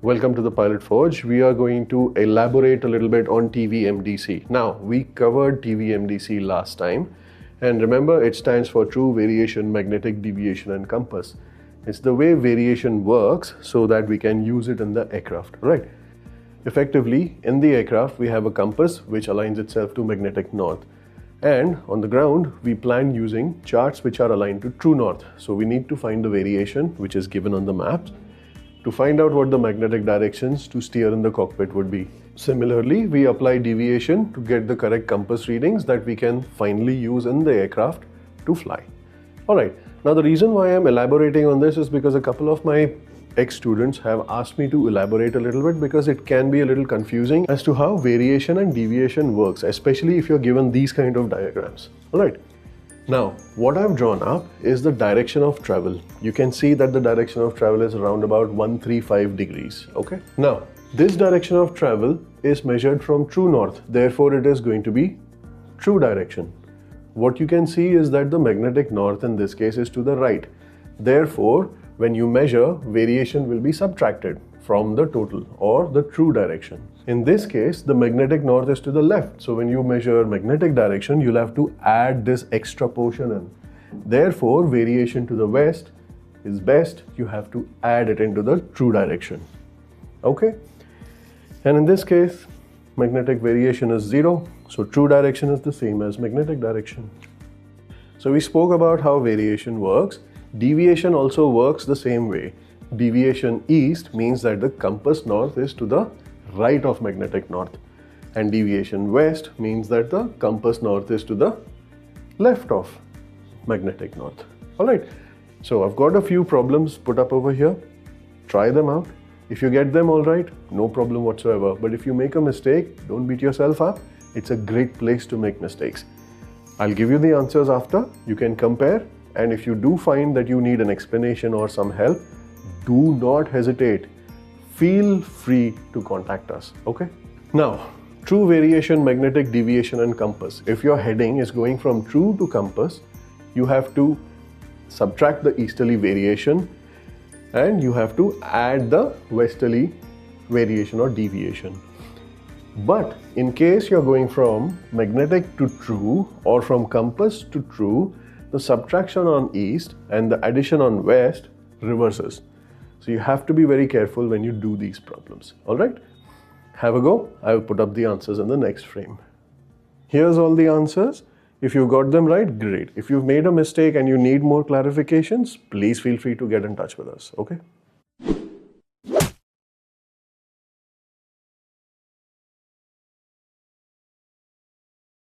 Welcome to the Pilot Forge. We are going to elaborate a little bit on TVMDC. Now, we covered TVMDC last time, and remember it stands for True Variation, Magnetic Deviation and Compass. It's the way variation works so that we can use it in the aircraft, right? Effectively, in the aircraft, we have a compass which aligns itself to magnetic north. And on the ground, we plan using charts which are aligned to true north. So we need to find the variation which is given on the maps to find out what the magnetic directions to steer in the cockpit would be. Similarly, we apply deviation to get the correct compass readings that we can finally use in the aircraft to fly. Alright, now the reason why I'm elaborating on this is because a couple of my ex-students have asked me to elaborate a little bit because it can be a little confusing as to how variation and deviation works, especially if you're given these kind of diagrams. Alright. Now, what I've drawn up is the direction of travel. You can see that the direction of travel is around about 135 degrees, okay? Now, this direction of travel is measured from true north, therefore it is going to be true direction. What you can see is that the magnetic north in this case is to the right. Therefore, when you measure, variation will be subtracted from the total or the true direction. In this case, the magnetic north is to the left. So when you measure magnetic direction, you'll have to add this extra portion in. Therefore, variation to the west is best. You have to add it into the true direction. Okay? And in this case, magnetic variation is 0. So true direction is the same as magnetic direction. So we spoke about how variation works. Deviation also works the same way. Deviation east means that the compass north is to the right of magnetic north, and deviation west means that the compass north is to the left of magnetic north. Alright, so I've got a few problems put up over here. Try them out. If you get them all right, no problem whatsoever. But if you make a mistake, don't beat yourself up. It's a great place to make mistakes. I'll give you the answers after. You can compare. And if you do find that you need an explanation or some help, do not hesitate. Feel free to contact us, okay? Now, true variation, magnetic deviation and compass. If your heading is going from true to compass, you have to subtract the easterly variation and you have to add the westerly variation or deviation. But in case you're going from magnetic to true or from compass to true, the subtraction on east and the addition on west reverses. So you have to be very careful when you do these problems. Alright? Have a go. I will put up the answers in the next frame. Here's all the answers. If you got them right, great. If you've made a mistake and you need more clarifications, please feel free to get in touch with us. Okay?